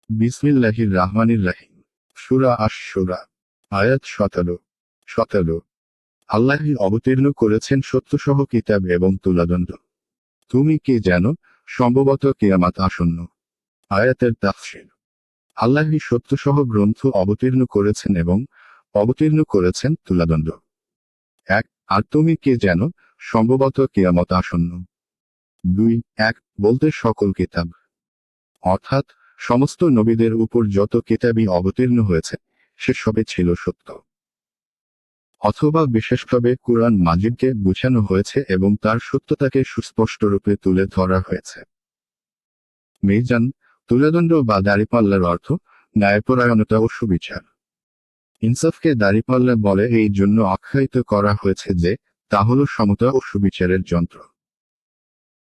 বিসমিল্লাহির রাহমানির রাহিম। সূরা আশ-শূরা। আয়াত 17। আল্লাহই অবতীর্ণ করেছেন সত্যসহ কিতাব এবং তুলাদণ্ড। তুমি কি জানো, সম্ভবত কিয়ামত আসন্ন। আয়াতের তাফসীর। আল্লাহই সত্যসহ গ্রন্থ অবতীর্ণ করেছেন এবং অবতীর্ণ করেছেন তুলাদণ্ড। 1 আর তুমি কি জানো, সম্ভবত কিয়ামত আসন্ন। 2 এক বলতে সকল কিতাব, অর্থাৎ সমস্ত নবীদের উপর যত কিতাবই অবতীর্ণ হয়েছে সেসবে ছিল সত্য। অথবা বিশেষভাবে কুরআন মাজিদকে বুঝানো হয়েছে এবং তার সত্যতাকে সুস্পষ্টরূপে তুলে ধরা হয়েছে। মিজান, তুলাদণ্ড বা দাঁড়িপাল্লার অর্থ ন্যায়পরায়ণতা ও সুবিচার। ইনসাফকে দাঁড়িপাল্লা বলে এই জন্য আখ্যায়িত করা হয়েছে যে তা হল সমতা ও সুবিচারের যন্ত্র।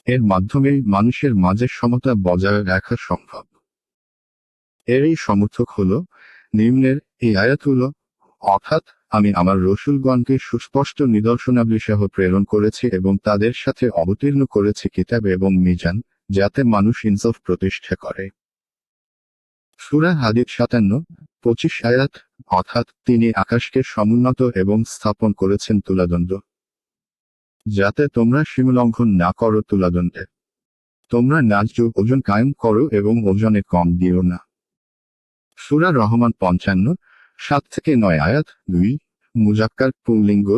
এর মাধ্যমেই মানুষের মাঝে সমতা বজায় রাখা সম্ভব। এরই সমর্থক হল নিম্নের এই আয়াতগুলো, অর্থাৎ আমি আমার রসূলগণকে সুস্পষ্ট নিদর্শনাবলীসহ প্রেরণ করেছি এবং তাদের সাথে অবতীর্ণ করেছি কিতাব এবং মিজান, যাতে মানুষ ইনসাফ প্রতিষ্ঠা করে। সূরা হাদীদ 57-25 আয়াত, অর্থাৎ তিনি আকাশকে সমুন্নত এবং স্থাপন করেছেন তুলাদণ্ড, যাতে তোমরা সীমালঙ্ঘন না করো তুলাদণ্ডে। তোমরা ন্যায্য ওজন কায়েম করো এবং ওজনে কম দিও না। সূরা রহমান 55-7-9 আয়াত 2 মুজাক্কার পুল্লিঙ্গ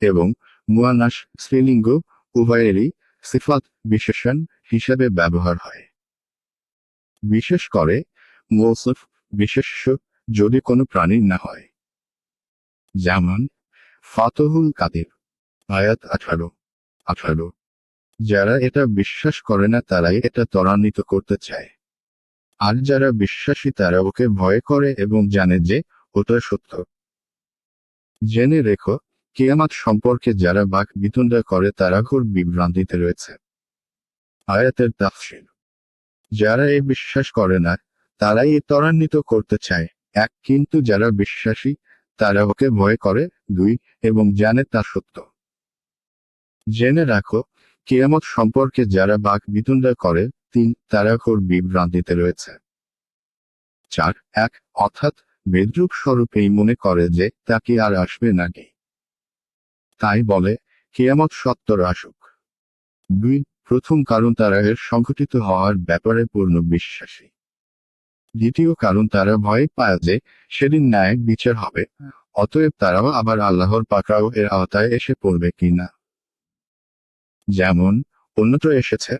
এবং মুয়ান্নাস স্ত্রীলিঙ্গ উভয়েরই সিফাত বিশেষণ হিসেবে ব্যবহার হয়। বিশেষ করে মৌসুফ বিশেষ্য যদি কোনো প্রাণীর না হয়। যেমন ফাতহুল কাদির আয়াত 18। যারা এটা বিশ্বাস করে না তারাই এটা ত্বরান্বিত করতে চায়। আর যারা বিশ্বাসী তারা ওকে ভয় করে এবং জানে যে ওটা সত্য। জেনে রেখো, কিয়ামত সম্পর্কে যারা বাক বিতণ্ডা করে তারা ঘোর বিভ্রান্তিতে রয়েছে। আয়াতের তাফসীর। যারা এ বিশ্বাস করে না তারাই এ ত্বরান্বিত করতে চায়। 1 কিন্তু যারা বিশ্বাসী তারা ওকে ভয় করে। 2 এবং জানে তা সত্য। জেনে রাখো, কিয়ামত সম্পর্কে যারা বাক বিতণ্ডা করে 3 তারা ঘোর বিভ্রান্তিতে রয়েছে। 4 1 অর্থাৎ বিদ্রূপ স্বরূপেই মনে করে যে তা কি আর আসবে নাকি। তাই বলে কিয়ামত সত্তর আসুক। 2 প্রথম কারণ তারা এর সংঘটিত হওয়ার ব্যাপারে পূর্ণ বিশ্বাসী। দ্বিতীয় কারণ তারা ভয় পায় যে সেদিন ন্যায় বিচার হবে, অতএব তারাও আবার আল্লাহর পাকড়াও এর আওতায় এসে পড়বে কিনা। যেমন অন্যত্র এসেছে,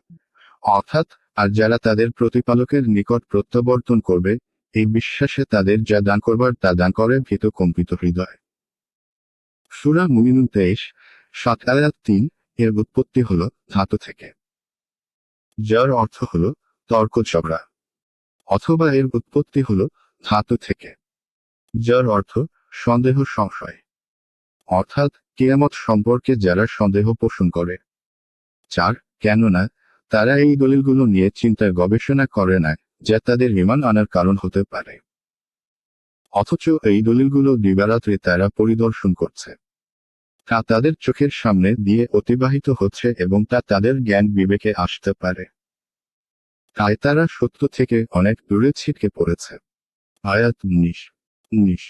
অর্থাৎ আর যারা তাদের প্রতিপালকের নিকট প্রত্যাবর্তন করবে এই বিশ্বাসে তাদের যা দান করবার তা দান করে ভীত কম্পিত হৃদয়। সূরা মুমিনুন 23-7 আয়াত 3 এর উৎপত্তি হল ধাতু থেকে, যার অর্থ হল তর্ক ঝগড়া। অথবা এর উৎপত্তি হল ধাতু থেকে, যার অর্থ সন্দেহ সংশয়। অর্থাৎ কিয়ামত সম্পর্কে যারা সন্দেহ পোষণ করে। 4 কেননা তারা এই দলিলগুলো নিয়ে চিন্তা গবেষণা করে না যা তাদের ঈমান আনার কারণ হতে পারে। অথচ এই দলিলগুলো দিবারাত্রি তারা পরিদর্শন করছে। তা তাদের চোখের সামনে দিয়ে অতিবাহিত হচ্ছে এবং তা তাদের জ্ঞান বিবেকে আসতে পারে। তাই তারা সত্য থেকে অনেক দূরে ছিটকে পড়েছে। আয়াত 19।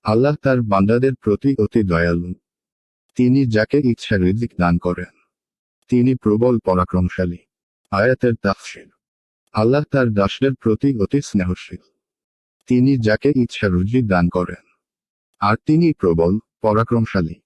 আল্লাহ তার বান্দাদের প্রতি অতি দয়ালু। তিনি যাকে ইচ্ছা রিজিক দান করেন। তিনি প্রবল পরাক্রমশালী। আয়াতের তাফসীর। আল্লাহ তার দাসদের প্রতি অতি স্নেহশীল। তিনি যাকে ইচ্ছা রুজি দান করেন। আর তিনি প্রবল পরাক্রমশালী।